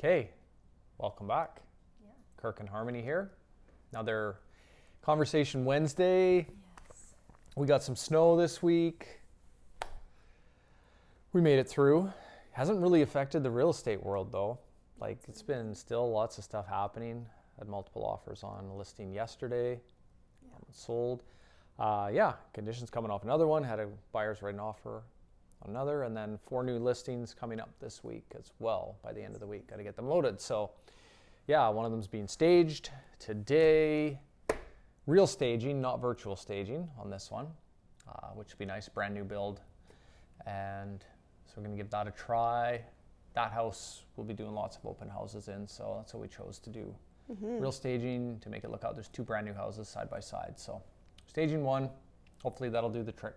Okay, welcome back. Yeah. Kirk and Harmony here. Another Conversation Wednesday. Yes. We got some snow this week. We made it through. Hasn't really affected the real estate world though. Like it's been still lots of stuff happening. Had multiple offers on a listing yesterday. Yeah. Sold. Conditions coming off another one. Had a buyer's write an offer on another, and then 4 new listings coming up this week as well. By the end of the week, got to get them loaded. So, yeah, one of them's being staged today. Real staging, not virtual staging on this one, which would be nice. Brand new build, and so we're gonna give that a try. That house we'll be doing lots of open houses in, so that's what we chose to do. Real staging to make it look out. There's 2 brand new houses side by side, so staging 1. Hopefully that'll do the trick.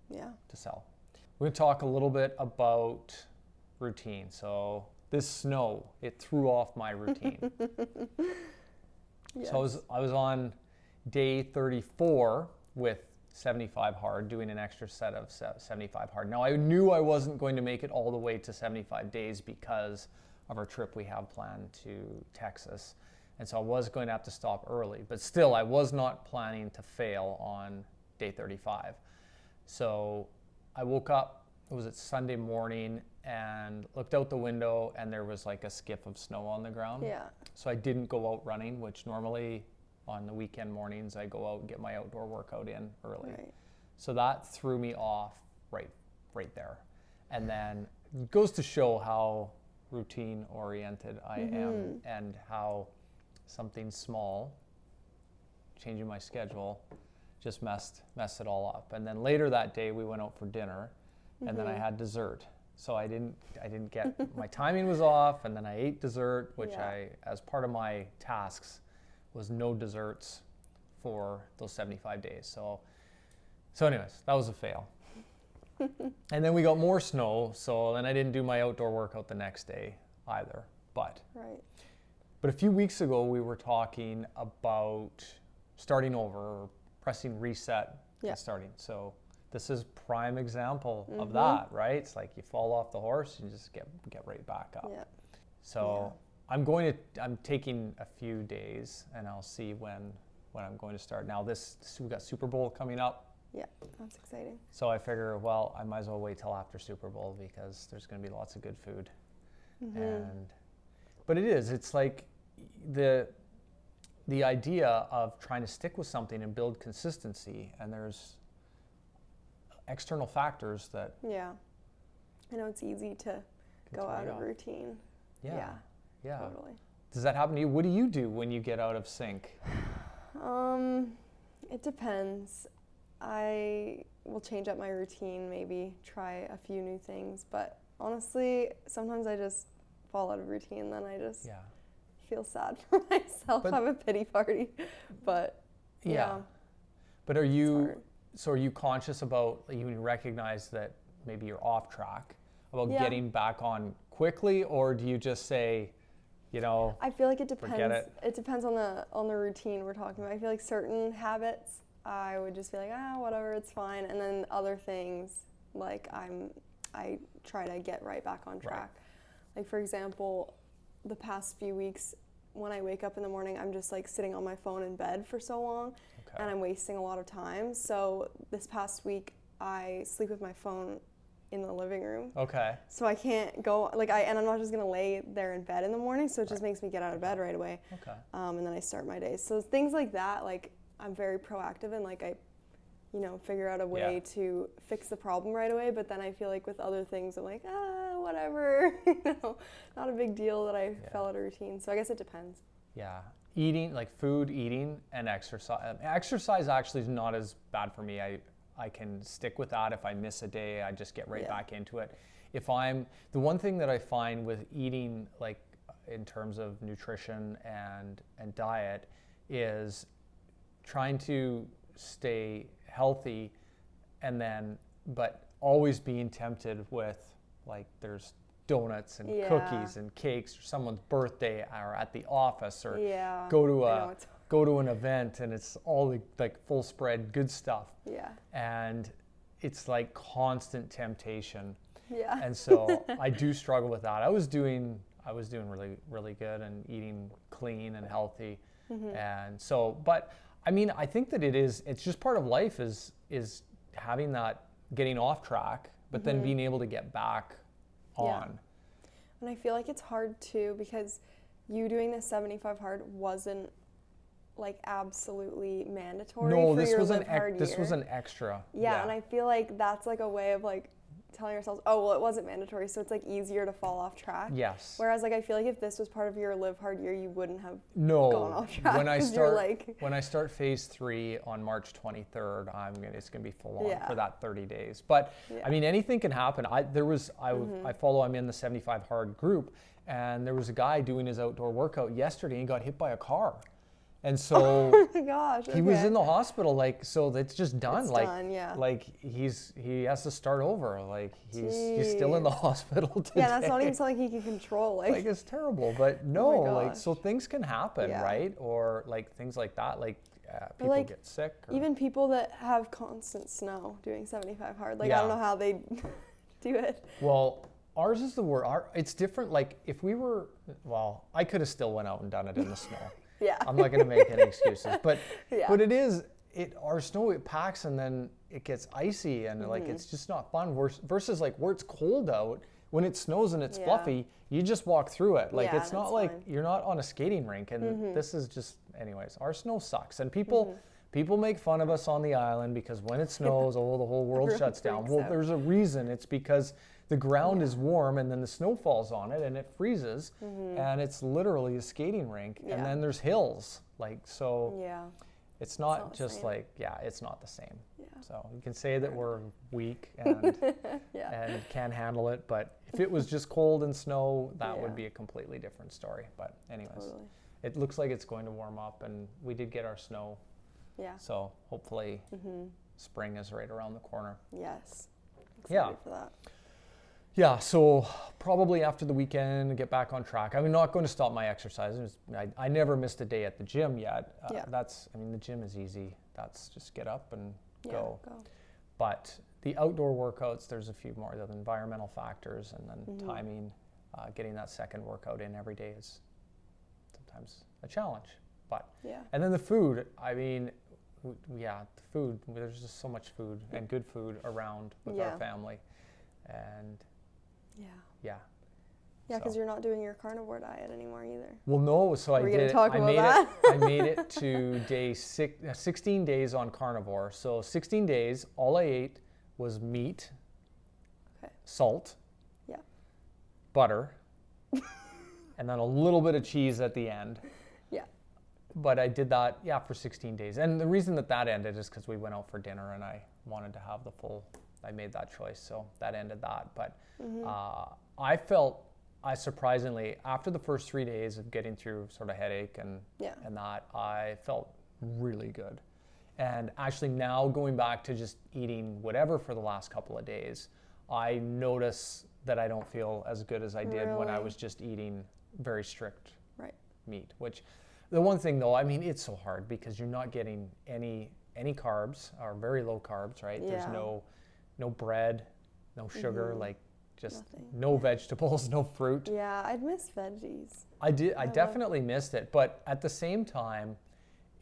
Yeah. To sell. We're going to talk a little bit about routine. So this snow, it threw off my routine. Yes. So I was on day 34 with 75 hard, doing an extra set of 75 hard. Now I knew I wasn't going to make it all the way to 75 days because of our trip we have planned to Texas. And so I was going to have to stop early, but still I was not planning to fail on day 35. So I woke up, it was Sunday morning, and looked out the window and there was like a skiff of snow on the ground. Yeah. So I didn't go out running, which normally on the weekend mornings I go out and get my outdoor workout in early. Right. So that threw me off right there. And then it goes to show how routine oriented I am and how something small, changing my schedule, just messed it all up. And then later that day we went out for dinner, and then I had dessert. So I didn't get, my timing was off, and then I ate dessert, which as part of my tasks, was no desserts for those 75 days. So anyways, that was a fail. And then we got more snow, so then I didn't do my outdoor workout the next day either. But a few weeks ago we were talking about starting over, pressing reset and starting. So this is prime example of that, right? It's like you fall off the horse and you just get right back up. Yeah. So I'm taking a few days and I'll see when I'm going to start. Now we got Super Bowl coming up. Yeah, that's exciting. So I figure, well, I might as well wait till after Super Bowl because there's going to be lots of good food. But it's like the idea of trying to stick with something and build consistency, and there's external factors that I know it's easy to go out of routine. Yeah, totally. Does that happen to you? What do you do when you get out of sync? It depends. I will change up my routine, maybe try a few new things, but honestly sometimes I just fall out of routine and then I just feel sad for myself, have a pity party. But but are you conscious about, you recognize that maybe you're off track, about getting back on quickly, or do you just say, I feel like it depends. Forget it. It depends on the routine we're talking about. I feel like certain habits I would just be like, whatever, it's fine, and then other things like I try to get right back on track. Like for example, the past few weeks, when I wake up in the morning, I'm just like sitting on my phone in bed for so long, and I'm wasting a lot of time. So this past week, I sleep with my phone in the living room. Okay. So I can't go, and I'm not just gonna lay there in bed in the morning, so it just makes me get out of bed right away. Okay. And then I start my day. So things like that, like I'm very proactive and like I figure out a way to fix the problem right away. But then I feel like with other things, I'm like, whatever, not a big deal that I fell out of routine. So I guess it depends. Yeah. Eating, like food, eating, and exercise. Exercise actually is not as bad for me. I can stick with that. If I miss a day, I just get right back into it. The one thing that I find with eating, like in terms of nutrition and diet, is trying to stay healthy, but always being tempted with, like, there's donuts and cookies and cakes, or someone's birthday, or at the office, or go to an event and it's all the like full spread good stuff. Yeah. And it's like constant temptation. Yeah. And so I do struggle with that. I was I was doing really, really good and eating clean and healthy. And so, but I mean, I think that it's just part of life is having that, getting off track, but then being able to get back on. And I feel like it's hard too, because you doing the 75 hard wasn't like absolutely mandatory No, for this your was live hard this year. was an extra. Yeah, and I feel like that's like a way of like telling ourselves, oh, well, it wasn't mandatory, so it's like easier to fall off track. Yes. Whereas like I feel like if this was part of your live hard year, you wouldn't have No. gone off track. When I 'cause you're start like, when I start phase 3 on March 23rd, it's gonna be full on Yeah. for that 30 days. But I mean, anything can happen. I'm in the 75 hard group, and there was a guy doing his outdoor workout yesterday and got hit by a car. And so oh my gosh, he was in the hospital, like, so it's just done. It's like, done, yeah. like he has to start over. Like he's still in the hospital today. Yeah, that's not even something he can control. Like it's terrible, but no, Oh my like gosh. so things can happen, Yeah. right? Or like things like that, like people like, get sick. Or, Even people that have constant snow doing 75 hard, like Yeah. I don't know how they do it. well, ours is the word. It's different. Like if we were, well, I could have still went out and done it in the snow. Yeah. I'm not going to make any excuses, but Yeah. but our snow, it packs and then it gets icy and like it's just not fun. Versus like where it's cold out, when it snows and it's Yeah. fluffy, you just walk through it. Like Yeah, it's not that's like fine. you're not on a skating rink, and this is just, anyways. Our snow sucks, and people make fun of us on the island because when it snows, the whole world Everyone shuts down. freaks Well, out. there's a reason. It's because the ground is warm and then the snow falls on it and it freezes, and it's literally a skating rink. Yeah. And then there's hills, like, so Yeah. it's not not the just same. like, it's not the same. Yeah. So you can say that we're weak and Yeah. and can't handle it, but if it was just cold and snow, that Yeah. would be a completely different story. But anyways, Totally. it looks like it's going to warm up, and we did get our snow, Yeah. so hopefully spring is right around the corner. Yes. Excited Yeah. for that. Yeah, so probably after the weekend, get back on track. I'm not going to stop my exercise. I never missed a day at the gym yet. Yeah. The gym is easy. That's just get up and Yeah. go. But the outdoor workouts, there's a few more. The environmental factors, and then timing, getting that second workout in every day is sometimes a challenge. But Yeah. and then the food. I mean, the food. There's just so much food and good food around with Yeah. our family, and Yeah. yeah. Yeah, because So- you're not doing your carnivore diet anymore either. Well, no. So I We're gonna did. talk I about made that. it. I made it to day 16 days on carnivore. So 16 days. All I ate was meat, Okay. salt, Yeah. butter, and then a little bit of cheese at the end. Yeah. But I did that, for 16 days. And the reason that ended is because we went out for dinner and I wanted to have I made that choice. So that ended that. But I surprisingly, after the first 3 days of getting through sort of headache and that, I felt really good. And actually now going back to just eating whatever for the last couple of days, I notice that I don't feel as good as I did when I Really? was just eating very strict Right. meat. Which, the one thing though, I mean, it's so hard because you're not getting any carbs, or very low carbs, right? There's Yeah. no bread, no sugar, like just Nothing. no vegetables, no fruit. Yeah, I'd miss veggies. I love- definitely missed it, but at the same time,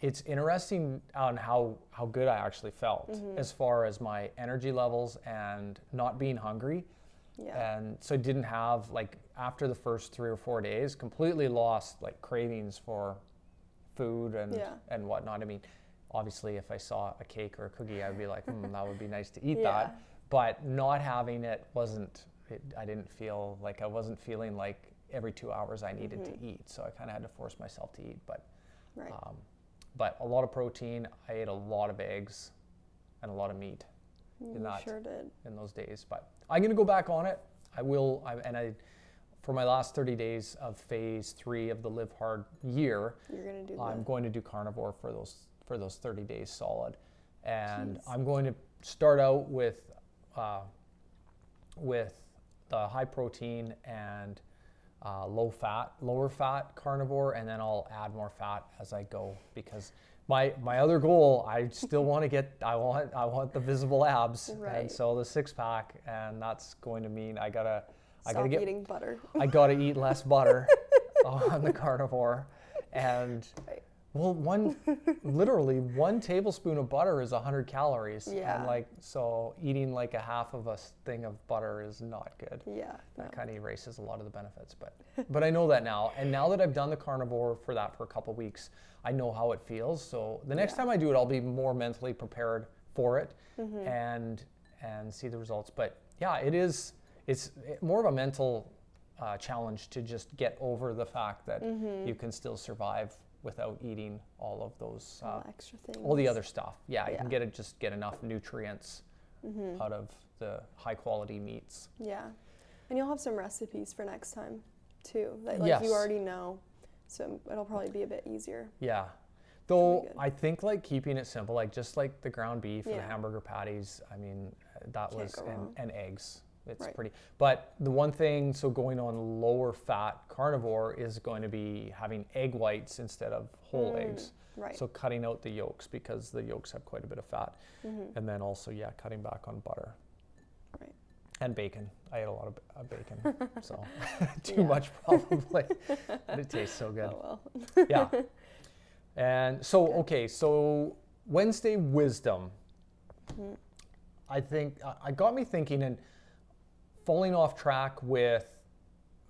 it's interesting on how good I actually felt as far as my energy levels and not being hungry. Yeah. And so I didn't have, like, after the first 3 or 4 days, completely lost like cravings for food and whatnot. I mean, obviously if I saw a cake or a cookie, I'd be like, that would be nice to eat that. But not having it I didn't feel like, I wasn't feeling like every 2 hours I needed to eat. So I kind of had to force myself to eat. Right. But a lot of protein. I ate a lot of eggs and a lot of meat You sure did. in those days. But I'm going to go back on it. I will. For my last 30 days of phase 3 of the Live Hard year, You're gonna do I'm that. going to do carnivore for those 30 days solid. And Jeez. I'm going to start out with the high protein and lower fat carnivore, and then I'll add more fat as I go, because my other goal, I still want to I want the visible abs, Right. and so the 6-pack, and that's going to mean I Stop eating butter. I got to eat less butter on the carnivore. And Right. well, literally one tablespoon of butter is 100 calories. Yeah. And so eating like a half of a thing of butter is not good. Yeah. That kind of erases a lot of the benefits. But I know that now. And now that I've done the carnivore for a couple weeks, I know how it feels. So the next time I do it, I'll be more mentally prepared for it and see the results. But yeah, it's more of a mental challenge to just get over the fact that you can still survive without eating all of those extra things, all the other stuff. You can get enough nutrients out of the high quality meats. Yeah, and you'll have some recipes for next time too that you already know, so it'll probably be a bit easier. Yeah, though I think keeping it simple, just like the ground beef and the hamburger patties, I mean that was and eggs. It's pretty, but the one thing, so going on lower fat carnivore is going to be having egg whites instead of whole eggs. Right. So cutting out the yolks because the yolks have quite a bit of fat. And then also, cutting back on butter. Right. And bacon. I ate a lot of bacon, so too much probably, but it tastes so good. Oh well. Yeah. And so, so Wednesday wisdom. I think I got me thinking and falling off track with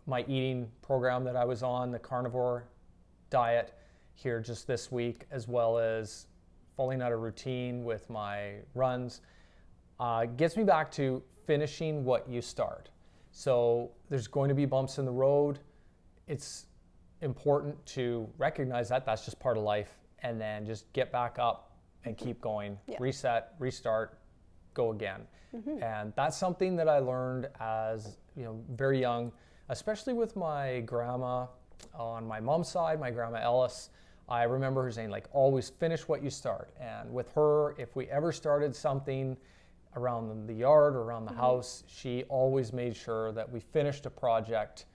my eating program that I was on, the carnivore diet here just this week, as well as falling out of routine with my runs, gets me back to finishing what you start. So there's going to be bumps in the road. It's important to recognize that that's just part of life, and then just get back up and keep going, reset, restart, go again. And that's something that I learned as very young, especially with my grandma on my mom's side, my grandma Ellis. I remember her saying always finish what you start. And with her, if we ever started something around the yard or around the house, she always made sure that we finished a project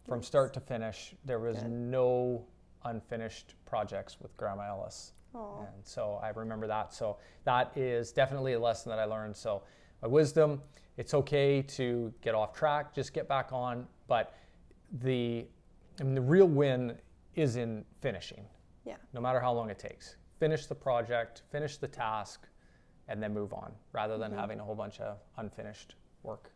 from start to finish. There was no unfinished projects with Grandma Ellis. Aww. And so I remember that. So that is definitely a lesson that I learned. So my wisdom, it's okay to get off track, just get back on. But the real win is in finishing. Yeah. No matter how long it takes. Finish the project, finish the task, and then move on, rather than having a whole bunch of unfinished work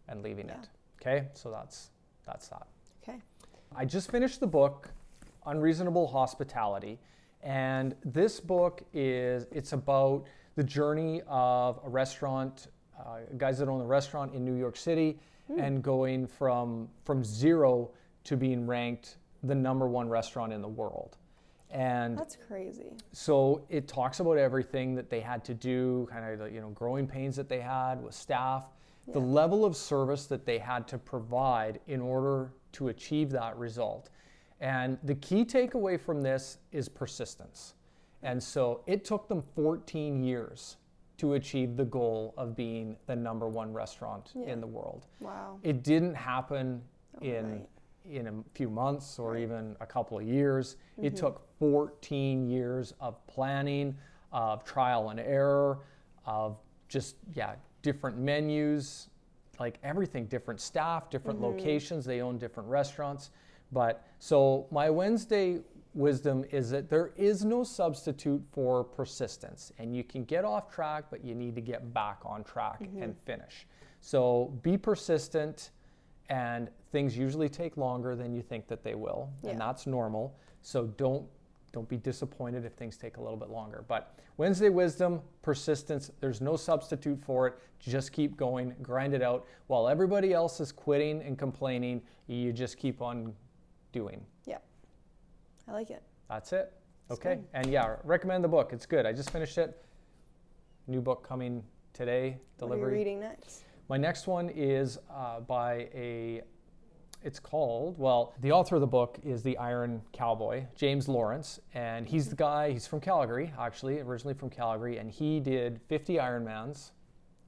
and leaving it. Okay, so that's that. Okay. I just finished the book, Unreasonable Hospitality, and this book it's about the journey of a restaurant, guys that own a restaurant in New York City, and going from zero to being ranked the #1 restaurant in the world. And that's crazy. So it talks about everything that they had to do, kind of growing pains that they had with staff, the level of service that they had to provide in order to achieve that result. And the key takeaway from this is persistence. And so it took them 14 years to achieve the goal of being the #1 restaurant in the world. Wow. It didn't happen in a few months or even a couple of years. It took 14 years of planning, of trial and error, of just, different menus, everything, different staff, different locations. They own different restaurants. But so my Wednesday wisdom is that there is no substitute for persistence, and you can get off track, but you need to get back on track and finish. So be persistent, and things usually take longer than you think that they will, and that's normal. So don't be disappointed if things take a little bit longer. But Wednesday wisdom, persistence, there's no substitute for it. Just keep going, grind it out. While everybody else is quitting and complaining, you just keep on doing. Yeah, I like it. That's it. Okay, good. and recommend the book. It's good. I just finished it. New book coming today, delivery. What are you reading next? My next one is it's called, the author of the book is the Iron Cowboy, James Lawrence, and he's the guy, he's from Calgary, actually, originally from Calgary, and he did 50 Ironmans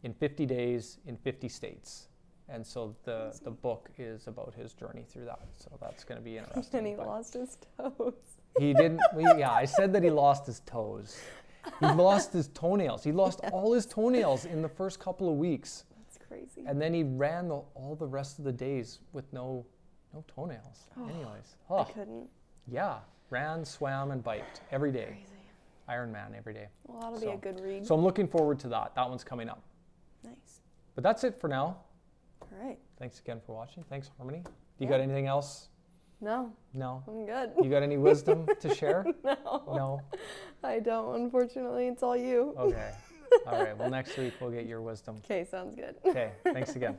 in 50 days in 50 states. And so the book is about his journey through that. So that's going to be interesting. And he lost his toes. He didn't, I said that he lost his toes. He lost his toenails. He lost all his toenails in the first couple of weeks. That's crazy. And then he ran all the rest of the days with no toenails. Anyways. Oh, I couldn't. yeah. Ran, swam, and biked every day. Crazy. Ironman every day. Well, that'll be a good read. So I'm looking forward to that. That one's coming up. Nice. But that's it for now. All right. Thanks again for watching. Thanks, Harmony. You got anything else? No. No. I'm good. You got any wisdom to share? No. No. I don't, unfortunately. It's all you. Okay. All right. Well, next week we'll get your wisdom. Okay, sounds good. Okay. Thanks again.